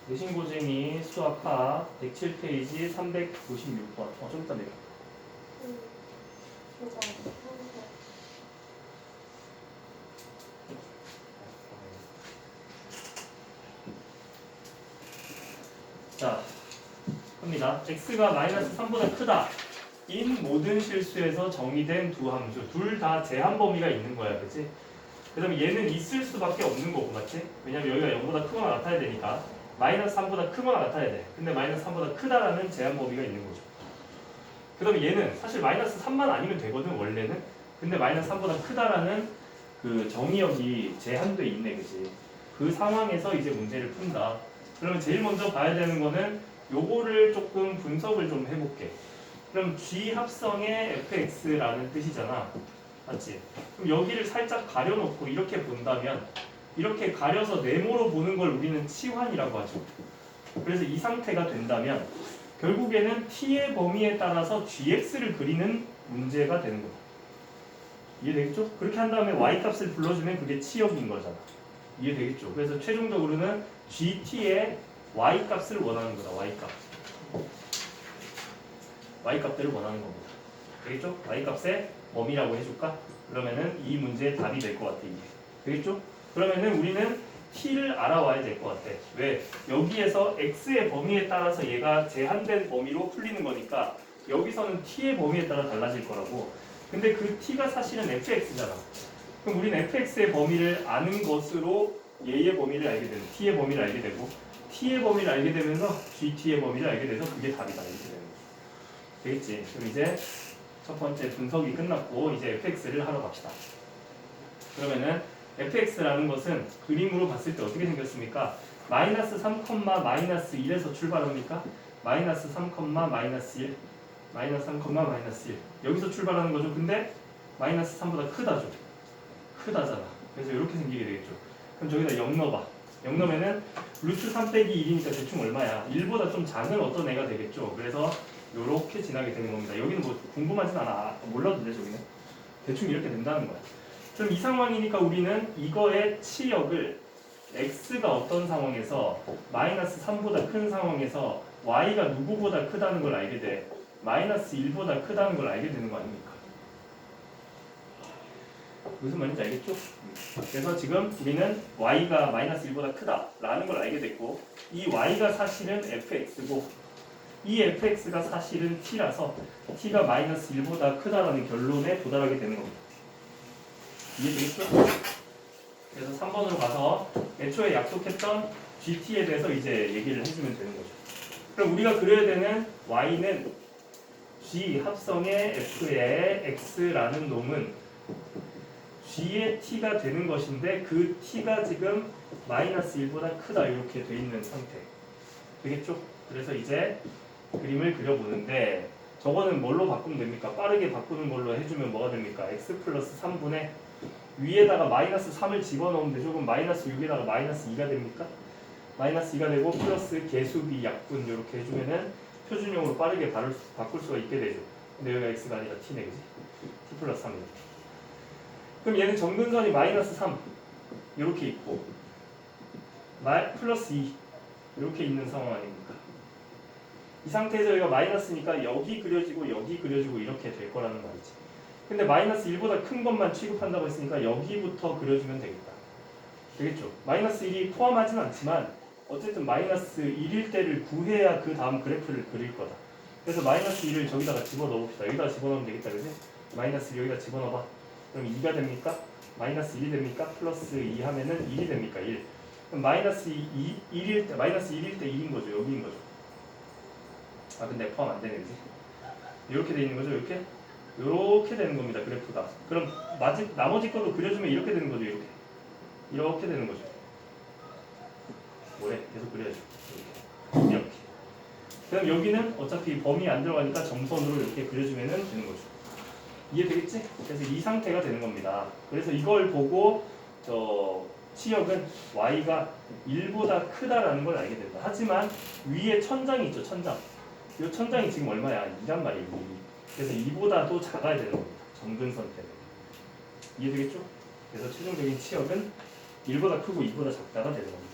내신고쟁이 수학하 107페이지 396번. 좀 이따 내려. 자, 합니다. x가 마이너스 3보다 크다. 인 모든 실수에서 정의된 두 함수. 둘 다 제한 범위가 있는 거야. 그치? 그 다음에 얘는 있을 수밖에 없는 거고, 맞지? 왜냐면 여기가 0보다 크거나 같아야 되니까. 마이너스 3보다 크거나 같아야 돼. 근데 마이너스 3보다 크다라는 제한 범위가 있는 거죠. 그 다음에 얘는 사실 마이너스 3만 아니면 되거든, 원래는. 근데 마이너스 3보다 크다라는 그 정의역이 제한돼 있네, 그치? 그 상황에서 이제 문제를 푼다. 그러면 제일 먼저 봐야 되는 거는 요거를 조금 분석을 좀 해볼게. 그럼 G 합성의 fx라는 뜻이잖아. 맞지? 그럼 여기를 살짝 가려놓고 이렇게 본다면 이렇게 가려서 네모로 보는 걸 우리는 치환이라고 하죠. 그래서 이 상태가 된다면 결국에는 t의 범위에 따라서 gx를 그리는 문제가 되는 거다. 이해되겠죠? 그렇게 한 다음에 y값을 불러주면 그게 치역인 거잖아. 이해되겠죠? 그래서 최종적으로는 gt의 y값을 원하는 거다. y값들을 원하는 겁니다. 되겠죠? y값의 범위라고 해줄까? 그러면은 이 문제의 답이 될 것 같아. 이게. 되겠죠? 그러면은 우리는 t를 알아와야 될 것 같아. 왜? 여기에서 x의 범위에 따라서 얘가 제한된 범위로 풀리는 거니까 여기서는 t의 범위에 따라 달라질 거라고. 근데 그 t가 사실은 fx잖아. 그럼 우리는 fx의 범위를 아는 것으로 얘의 범위를 알게 되고 t의 범위를 알게 되고 t의 범위를 알게 되면서 gt의 범위를 알게 돼서 그게 답이다. 이렇게 되는 거야. 되겠지? 그럼 이제 첫 번째 분석이 끝났고 이제 fx를 하러 갑시다. 그러면은 fx라는 것은 그림으로 봤을 때 어떻게 생겼습니까? 마이너스 3, 마이너스 1에서 출발합니까? 마이너스 3, 마이너스 1 마이너스 3, 마이너스 1 여기서 출발하는 거죠. 근데 마이너스 3보다 크다죠. 크다잖아. 그래서 이렇게 생기게 되겠죠. 그럼 저기다 0 넣어봐. 0 넣으면은 루트 3 빼기 1이니까 대충 얼마야? 1보다 좀 작은 어떤 애가 되겠죠. 그래서 요렇게 지나게 되는 겁니다. 여기는 뭐 궁금하진 않아. 몰라도 돼, 저기는. 대충 이렇게 된다는 거야. 그럼 이 상황이니까 우리는 이거의 치역을 x가 어떤 상황에서 마이너스 3보다 큰 상황에서 y가 누구보다 크다는 걸 알게 돼. 마이너스 1보다 크다는 걸 알게 되는 거 아닙니까? 무슨 말인지 알겠죠? 그래서 지금 우리는 y가 마이너스 1보다 크다라는 걸 알게 됐고 이 y가 사실은 fx고 이 fx가 사실은 t라서 t가 마이너스 1보다 크다라는 결론에 도달하게 되는 겁니다. 이해되겠죠? 그래서 3번으로 가서 애초에 약속했던 gt에 대해서 이제 얘기를 해주면 되는 거죠. 그럼 우리가 그려야 되는 y는 g 합성의 f의 x라는 놈은 g의 t가 되는 것인데 그 t가 지금 마이너스 1보다 크다 이렇게 돼 있는 상태. 되겠죠? 그래서 이제 그림을 그려보는데 저거는 뭘로 바꾸면 됩니까? 빠르게 바꾸는 걸로 해주면 뭐가 됩니까? x 플러스 3분의 위에다가 마이너스 3을 집어넣으면 조금 마이너스 6에다가 마이너스 2가 됩니까? 마이너스 2가 되고 플러스 개수비 약분 이렇게 해주면은 표준형으로 빠르게 바꿀 수가 있게 되죠. 근데 여기가 x가 아니라 t네, 그지? t 플러스 3이다. 그럼 얘는 정근선이 마이너스 3 이렇게 있고 플러스 2 이렇게 있는 상황 아닙니까? 이 상태에서 여기가 마이너스니까 여기 그려지고 여기 그려지고 이렇게 될 거라는 말이지. 근데 마이너스 1보다 큰 것만 취급한다고 했으니까 여기부터 그려주면 되겠다. 되겠죠? 마이너스 1이 포함하진 않지만 어쨌든 마이너스 1일 때를 구해야 그 다음 그래프를 그릴 거다. 그래서 마이너스 1을 저기다가 집어넣어 봅시다. 여기다가 집어넣으면 되겠다. 그지? 마이너스 1 여기다 집어넣어봐. 그럼 2가 됩니까? 마이너스 1이 됩니까? 플러스 2 하면은 1이 됩니까? 1. 그럼 마이너스 1일 때, 마이너스 1일 때 1인 거죠. 여기인 거죠. 아 근데 포함 안 되네, 그지? 이렇게 돼 있는 거죠. 이렇게 되는 겁니다. 그래프가. 그럼 나머지 것도 그려주면 이렇게 되는 거죠. 이렇게 되는 거죠. 뭐래? 계속 그려야죠. 이렇게. 그럼 여기는 어차피 범위 안 들어가니까 점선으로 이렇게 그려주면 되는 거죠. 이해되겠지? 그래서 이 상태가 되는 겁니다. 그래서 이걸 보고 치역은 y가 1보다 크다라는 걸 알게 된다. 하지만 위에 천장이 있죠. 이 천장이 지금 얼마야? 2란 말이에요. 2. 그래서 2보다도 작아야 되는 겁니다. 정근선 때문에. 이해되겠죠? 그래서 최종적인 치역은 1보다 크고 2보다 작다가 되는 겁니다.